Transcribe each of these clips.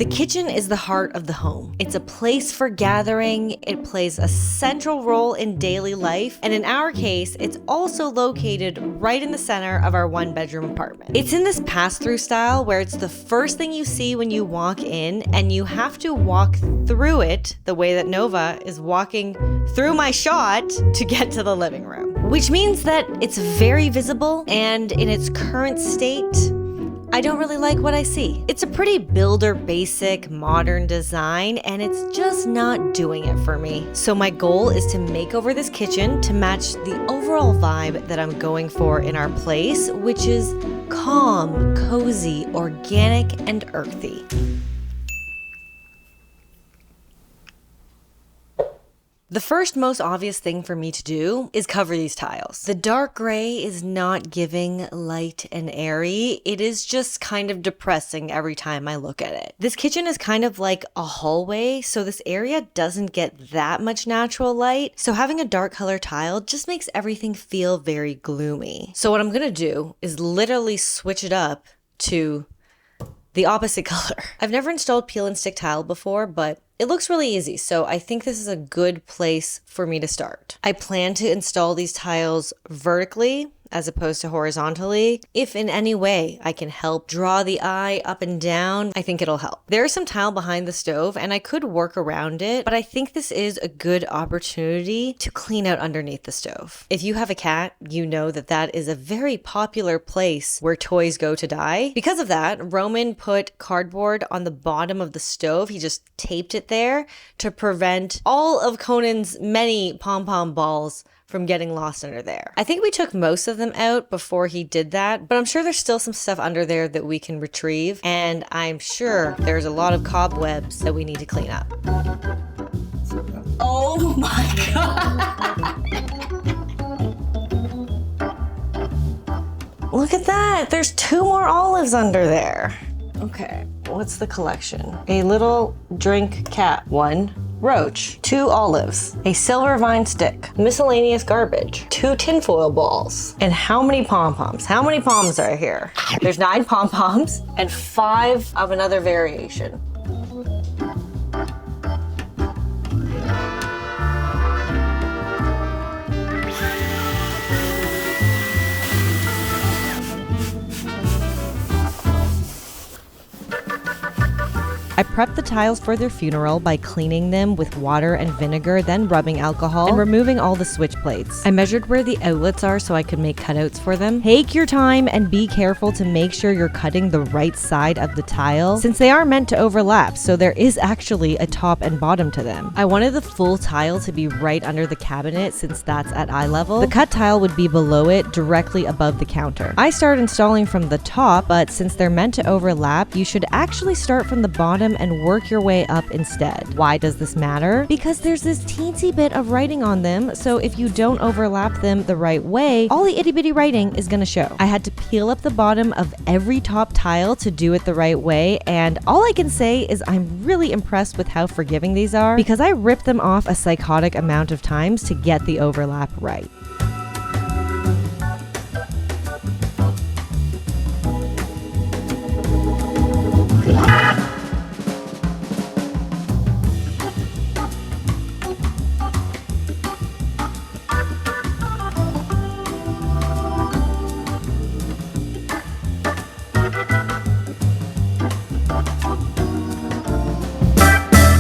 The kitchen is the heart of the home. It's a place for gathering, it plays a central role in daily life, and in our case, it's also located right in the center of our one-bedroom apartment. It's in this pass-through style where it's the first thing you see when you walk in, and you have to walk through it the way that Nova is walking through my shot to get to the living room. Which means that it's very visible, and in its current state, I don't really like what I see. It's a pretty builder basic modern design and it's just not doing it for me. So my goal is to make over this kitchen to match the overall vibe that I'm going for in our place, which is calm, cozy, organic, and earthy. The first most obvious thing for me to do is cover these tiles. The dark gray is not giving light and airy. It is just kind of depressing every time I look at it. This kitchen is kind of like a hallway, so this area doesn't get that much natural light. So having a dark color tile just makes everything feel very gloomy. So what I'm gonna do is literally switch it up to the opposite color. I've never installed peel and stick tile before, but it looks really easy, so I think this is a good place for me to start. I plan to install these tiles vertically as opposed to horizontally. If in any way I can help draw the eye up and down, I think it'll help. There's some tile behind the stove and I could work around it, but I think this is a good opportunity to clean out underneath the stove. If you have a cat, you know that that is a very popular place where toys go to die. Because of that, Roman put cardboard on the bottom of the stove. He just taped it there to prevent all of Conan's many pom-pom balls from getting lost under there. I think we took most of them out before he did that, but I'm sure there's still some stuff under there that we can retrieve, and I'm sure there's a lot of cobwebs that we need to clean up. Oh my God! Look at that! There's 2 more olives under there. Okay, what's the collection? A little drink cap, 1 roach, 2 olives, a silver vine stick, miscellaneous garbage, 2 tinfoil balls, and how many pom-poms? How many poms are here? There's 9 pom-poms and 5 of another variation. I prepped the tiles for their funeral by cleaning them with water and vinegar, then rubbing alcohol and removing all the switch plates. I measured where the outlets are so I could make cutouts for them. Take your time and be careful to make sure you're cutting the right side of the tile, since they are meant to overlap, so there is actually a top and bottom to them. I wanted the full tile to be right under the cabinet since that's at eye level. The cut tile would be below it, directly above the counter. I started installing from the top, but since they're meant to overlap, you should actually start from the bottom and work your way up instead. Why does this matter? Because there's this teensy bit of writing on them, so if you don't overlap them the right way, all the itty bitty writing is gonna show. I had to peel up the bottom of every top tile to do it the right way, and all I can say is I'm really impressed with how forgiving these are, because I ripped them off a psychotic amount of times to get the overlap right.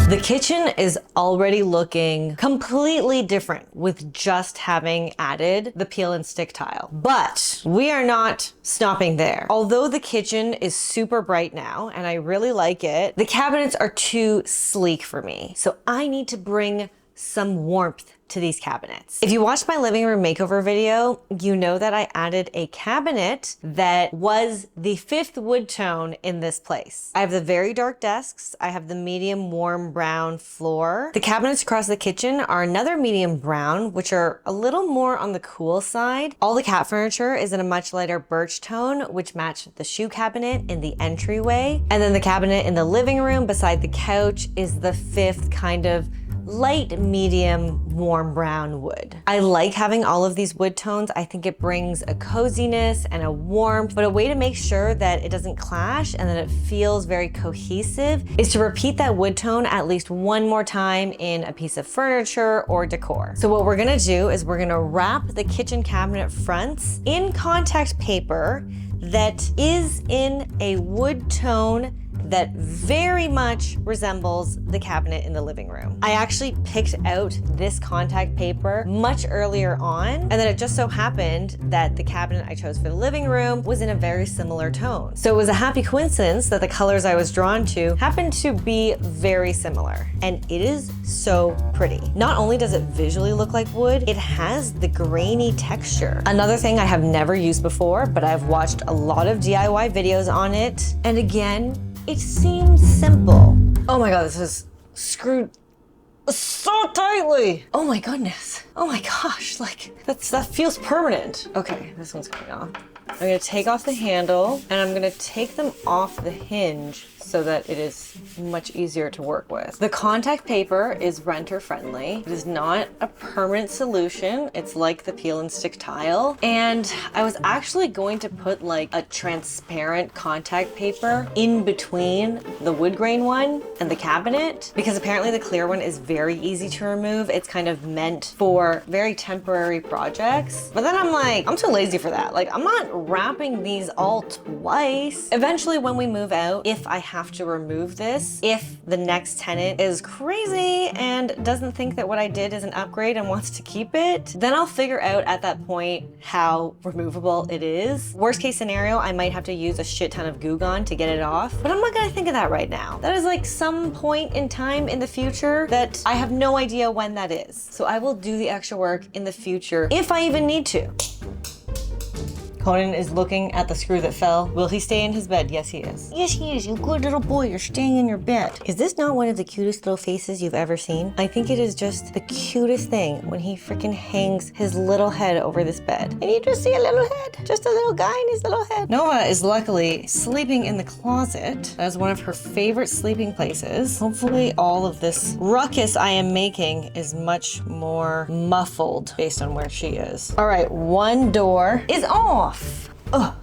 The kitchen is already looking completely different with just having added the peel and stick tile. But we are not stopping there. Although the kitchen is super bright now and I really like it, the cabinets are too sleek for me. So I need to bring some warmth to these cabinets. If you watched my living room makeover video, you know that I added a cabinet that was the 5th wood tone in this place. I have the very dark desks. I have the medium warm brown floor. The cabinets across the kitchen are another medium brown, which are a little more on the cool side. All the cat furniture is in a much lighter birch tone, which matched the shoe cabinet in the entryway. And then the cabinet in the living room beside the couch is the 5th kind of light, medium, warm brown wood. I like having all of these wood tones. I think it brings a coziness and a warmth, but a way to make sure that it doesn't clash and that it feels very cohesive is to repeat that wood tone at least one more time in a piece of furniture or decor. So what we're gonna do is we're gonna wrap the kitchen cabinet fronts in contact paper that is in a wood tone that very much resembles the cabinet in the living room. I actually picked out this contact paper much earlier on, and then it just so happened that the cabinet I chose for the living room was in a very similar tone. So it was a happy coincidence that the colors I was drawn to happened to be very similar, and it is so pretty. Not only does it visually look like wood, it has the grainy texture. Another thing I have never used before, but I've watched a lot of DIY videos on it, and again, it seems simple. Oh my God, this is screwed so tightly. Oh my goodness. Oh my gosh, like that feels permanent. Okay, this one's coming off. I'm gonna take off the handle and I'm gonna take them off the hinge so that it is much easier to work with. The contact paper is renter friendly. It is not a permanent solution. It's like the peel and stick tile. And I was actually going to put like a transparent contact paper in between the wood grain one and the cabinet, because apparently the clear one is very easy to remove. It's kind of meant for very temporary projects. But then I'm like, I'm too lazy for that. Like, I'm not wrapping these all twice. Eventually when we move out, if I have to remove this, if the next tenant is crazy and doesn't think that what I did is an upgrade and wants to keep it, then I'll figure out at that point how removable it is. Worst case scenario, I might have to use a shit ton of Goo Gone to get it off, but I'm not gonna think of that right now. That is like some point in time in the future that I have no idea when that is. So I will do the extra work in the future if I even need to. Conan is looking at the screw that fell. Will he stay in his bed? Yes, he is. Yes, he is. You good little boy. You're staying in your bed. Is this not one of the cutest little faces you've ever seen? I think it is just the cutest thing when he freaking hangs his little head over this bed. And you just see a little head. Just a little guy in his little head. Nova is luckily sleeping in the closet. That is one of her favorite sleeping places. Hopefully all of this ruckus I am making is much more muffled based on where she is. All right, one door is off. Oh.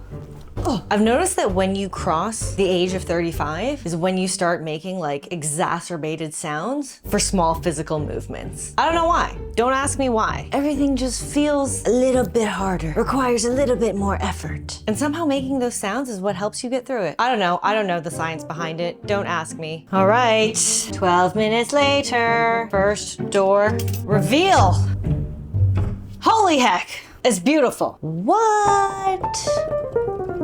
I've noticed that when you cross the age of 35 is when you start making like exacerbated sounds for small physical movements. I don't know why. Don't ask me why. Everything just feels a little bit harder, requires a little bit more effort. And somehow making those sounds is what helps you get through it. I don't know the science behind it. Don't ask me. All right, 12 minutes later, first door reveal. Holy heck. It's beautiful. What?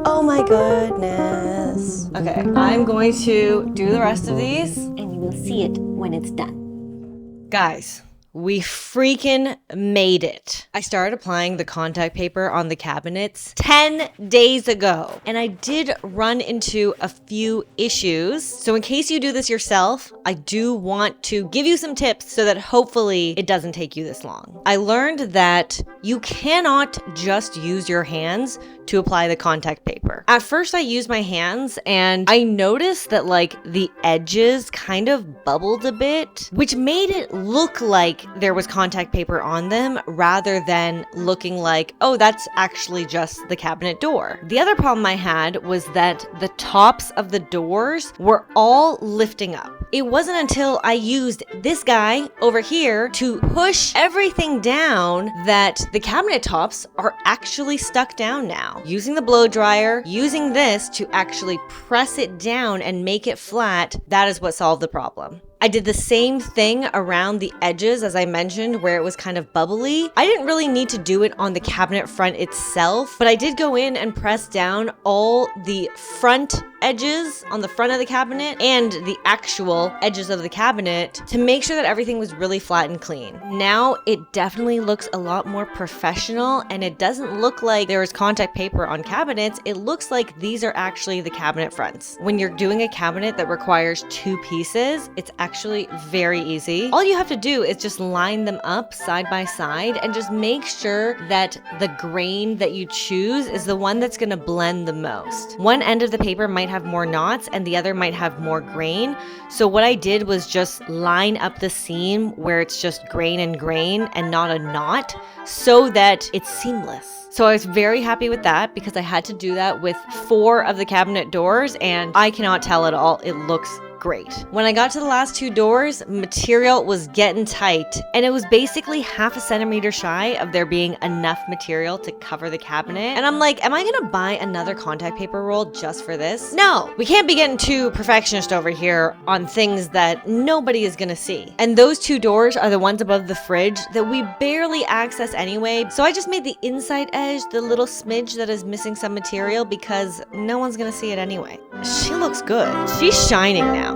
Oh my goodness. Okay, I'm going to do the rest of these and you will see it when it's done. Guys, we freaking made it. I started applying the contact paper on the cabinets 10 days ago, and I did run into a few issues. So in case you do this yourself, I do want to give you some tips so that hopefully it doesn't take you this long. I learned that you cannot just use your hands to apply the contact paper. At first I used my hands and I noticed that like the edges kind of bubbled a bit, which made it look like there was contact paper on them rather than looking like, oh, that's actually just the cabinet door. The other problem I had was that the tops of the doors were all lifting up. It wasn't until I used this guy over here to push everything down that the cabinet tops are actually stuck down now. Using the blow dryer, using this to actually press it down and make it flat, that is what solved the problem. I did the same thing around the edges, as I mentioned, where it was kind of bubbly. I didn't really need to do it on the cabinet front itself, but I did go in and press down all the front edges on the front of the cabinet and the actual edges of the cabinet to make sure that everything was really flat and clean. Now it definitely looks a lot more professional, and it doesn't look like there is contact paper on cabinets. It looks like these are actually the cabinet fronts. When you're doing a cabinet that requires two pieces, it's actually actually very easy. All you have to do is just line them up side by side and just make sure that the grain that you choose is the one that's gonna blend the most. One end of the paper might have more knots and the other might have more grain. So what I did was just line up the seam where it's just grain and not a knot so that it's seamless. So I was very happy with that because I had to do that with 4 of the cabinet doors and I cannot tell at all. It looks great. When I got to the last 2 doors, material was getting tight and it was basically half a centimeter shy of there being enough material to cover the cabinet. And I'm like, am I gonna buy another contact paper roll just for this? No, we can't be getting too perfectionist over here on things that nobody is gonna see. And those 2 doors are the ones above the fridge that we barely access anyway. So I just made the inside edge the little smidge that is missing some material because no one's gonna see it anyway. She looks good. She's shining now.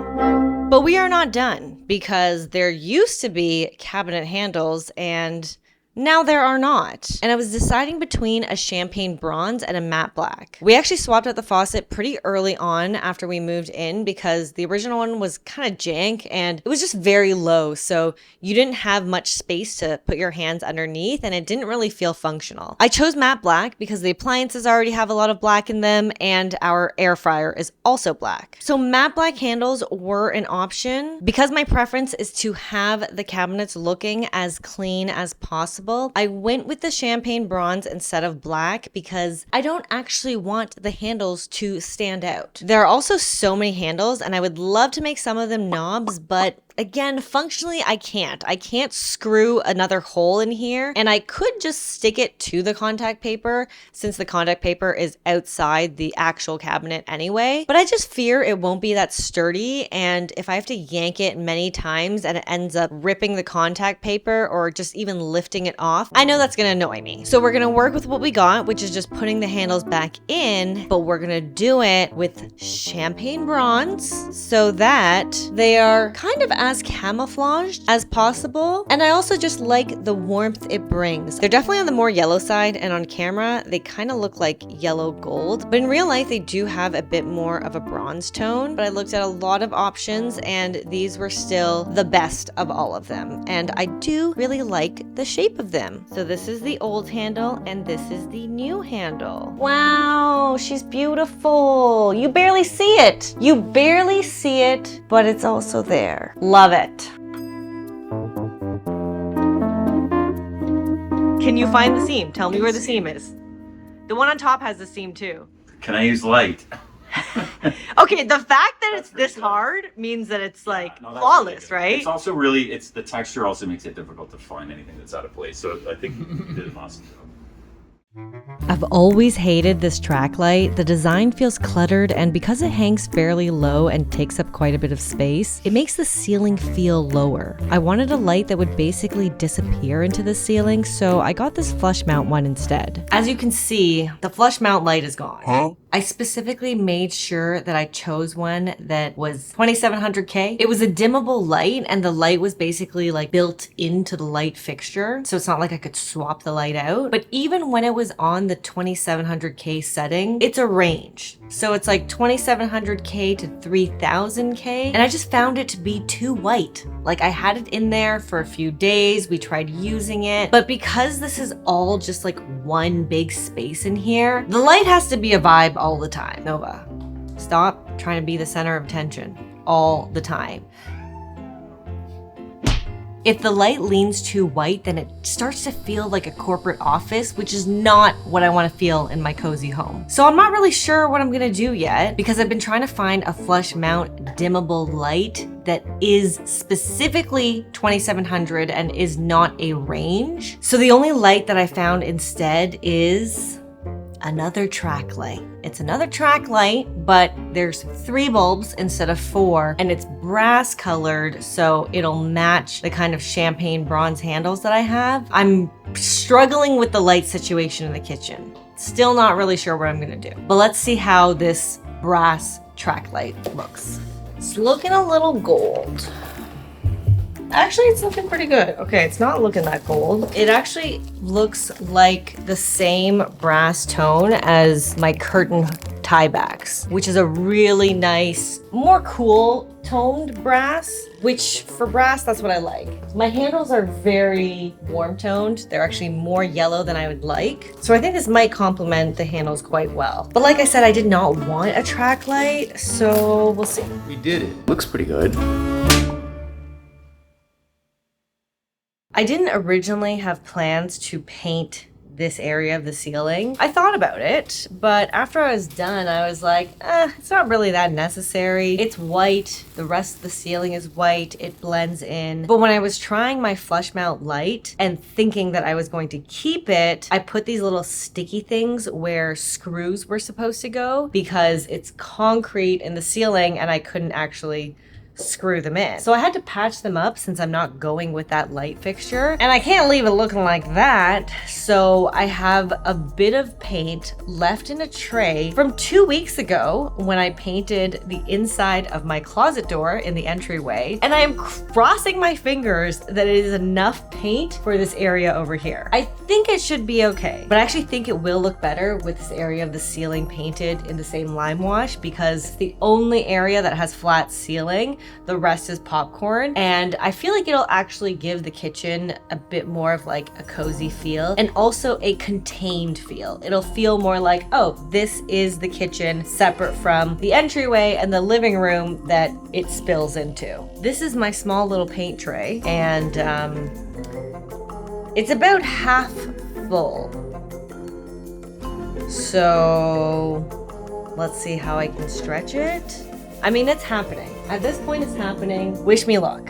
But we are not done because there used to be cabinet handles and now there are not. And I was deciding between a champagne bronze and a matte black. We actually swapped out the faucet pretty early on after we moved in because the original one was kind of jank and it was just very low. So you didn't have much space to put your hands underneath and it didn't really feel functional. I chose matte black because the appliances already have a lot of black in them and our air fryer is also black. So matte black handles were an option. Because my preference is to have the cabinets looking as clean as possible, I went with the champagne bronze instead of black because I don't actually want the handles to stand out. There are also so many handles and I would love to make some of them knobs, but again, functionally, I can't screw another hole in here and I could just stick it to the contact paper since the contact paper is outside the actual cabinet anyway, but I just fear it won't be that sturdy and if I have to yank it many times and it ends up ripping the contact paper or just even lifting it off, I know that's gonna annoy me. So we're gonna work with what we got, which is just putting the handles back in, but we're gonna do it with champagne bronze so that they are kind of as camouflaged as possible. And I also just like the warmth it brings. They're definitely on the more yellow side and on camera, they kind of look like yellow gold, but in real life, they do have a bit more of a bronze tone. But I looked at a lot of options and these were still the best of all of them. And I do really like the shape of them. So this is the old handle and this is the new handle. Wow, she's beautiful. You barely see it. You barely see it, but it's also there. Love it. Can you find the seam? Tell me where the seam is. The one on top has the seam too. Can I use light? Okay, the fact that it's this hard means that it's like flawless, really right? It's also really, the texture also makes it difficult to find anything that's out of place. So I think you did an awesome job. I've always hated this track light. The design feels cluttered and because it hangs fairly low and takes up quite a bit of space, it makes the ceiling feel lower. I wanted a light that would basically disappear into the ceiling, so I got this flush mount one instead. As you can see, the flush mount light is gone. Huh? I specifically made sure that I chose one that was 2700K. It was a dimmable light and the light was basically like built into the light fixture. So it's not like I could swap the light out. But even when it was on the 2700K setting, it's a range. So it's like 2700K to 3000K. And I just found it to be too white. Like I had it in there for a few days. We tried using it. But because this is all just like one big space in here, the light has to be a vibe all the time. Nova, stop trying to be the center of attention all the time. If the light leans too white, then it starts to feel like a corporate office, which is not what I want to feel in my cozy home. So I'm not really sure what I'm gonna do yet because I've been trying to find a flush mount dimmable light that is specifically 2700 and is not a range. So the only light that I found instead is another track light. It's another track light, but there's 3 bulbs instead of 4, and it's brass colored, so it'll match the kind of champagne bronze handles that I have. I'm struggling with the light situation in the kitchen. Still not really sure what I'm gonna do. But let's see how this brass track light looks. It's looking a little gold. Actually, it's looking pretty good. Okay, it's not looking that gold. It actually looks like the same brass tone as my curtain tiebacks, which is a really nice, more cool toned brass, which for brass, that's what I like. My handles are very warm toned. They're actually more yellow than I would like. So I think this might complement the handles quite well. But like I said, I did not want a track light, so we'll see. We did it. Looks pretty good. I didn't originally have plans to paint this area of the ceiling. I thought about it, but after I was done, I was like, it's not really that necessary. It's white. The rest of the ceiling is white. It blends in. But when I was trying my flush mount light and thinking that I was going to keep it, I put these little sticky things where screws were supposed to go because it's concrete in the ceiling and I couldn't actually screw them in. So I had to patch them up since I'm not going with that light fixture. And I can't leave it looking like that. So I have a bit of paint left in a tray from 2 weeks ago when I painted the inside of my closet door in the entryway. And I am crossing my fingers that it is enough paint for this area over here. I think it should be okay, but I actually think it will look better with this area of the ceiling painted in the same lime wash because it's the only area that has flat ceiling. The rest is popcorn, and I feel like it'll actually give the kitchen a bit more of like a cozy feel and also a contained feel. It'll feel more like, oh, this is the kitchen separate from the entryway and the living room that it spills into. This is my small little paint tray, and it's about half full. So let's see how I can stretch it. I mean, it's happening. At this point, it's happening. Wish me luck.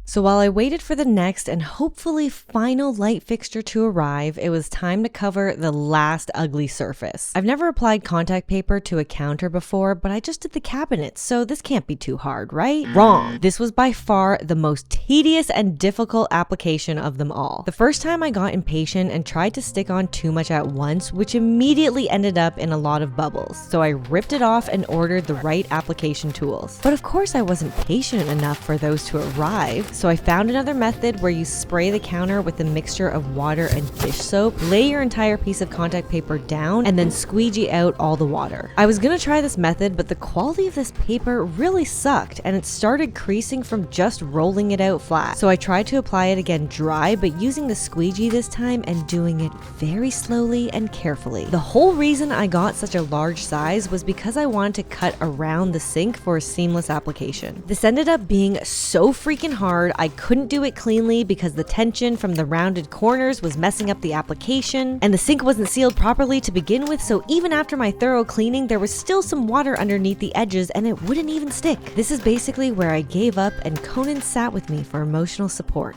So while I waited for the next and hopefully final light fixture to arrive, it was time to cover the last ugly surface. I've never applied contact paper to a counter before, but I just did the cabinet, so this can't be too hard, right? Wrong. This was by far the most tedious and difficult application of them all. The first time I got impatient and tried to stick on too much at once, which immediately ended up in a lot of bubbles. So I ripped it off and ordered the right application tools. But of course I wasn't patient enough for those to arrive. So I found another method where you spray the counter with a mixture of water and dish soap, lay your entire piece of contact paper down, and then squeegee out all the water. I was gonna try this method, but the quality of this paper really sucked, and it started creasing from just rolling it out flat. So I tried to apply it again dry, but using the squeegee this time and doing it very slowly and carefully. The whole reason I got such a large size was because I wanted to cut around the sink for a seamless application. This ended up being so freaking hard, I couldn't do it cleanly because the tension from the rounded corners was messing up the application, and the sink wasn't sealed properly to begin with, so even after my thorough cleaning, there was still some water underneath the edges and it wouldn't even stick. This is basically where I gave up and Conan sat with me for emotional support.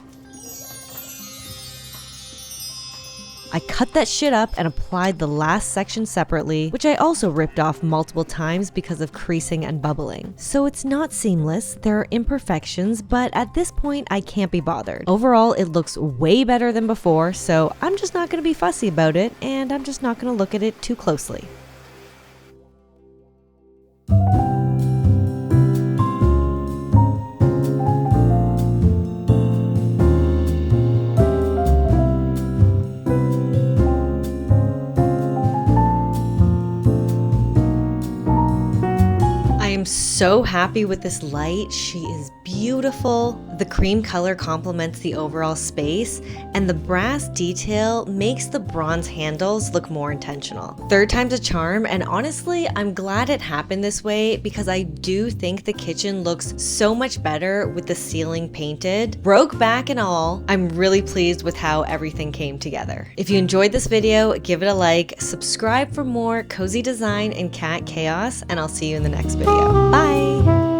I cut that shit up and applied the last section separately, which I also ripped off multiple times because of creasing and bubbling. So it's not seamless, there are imperfections, but at this point I can't be bothered. Overall, it looks way better than before, so I'm just not gonna be fussy about it, and I'm just not gonna look at it too closely. So happy with this light. She is beautiful. The cream color complements the overall space, and the brass detail makes the bronze handles look more intentional. Third time's a charm, and honestly, I'm glad it happened this way because I do think the kitchen looks so much better with the ceiling painted. Broke back and all, I'm really pleased with how everything came together. If you enjoyed this video, give it a like, subscribe for more cozy design and cat chaos, and I'll see you in the next video. Bye!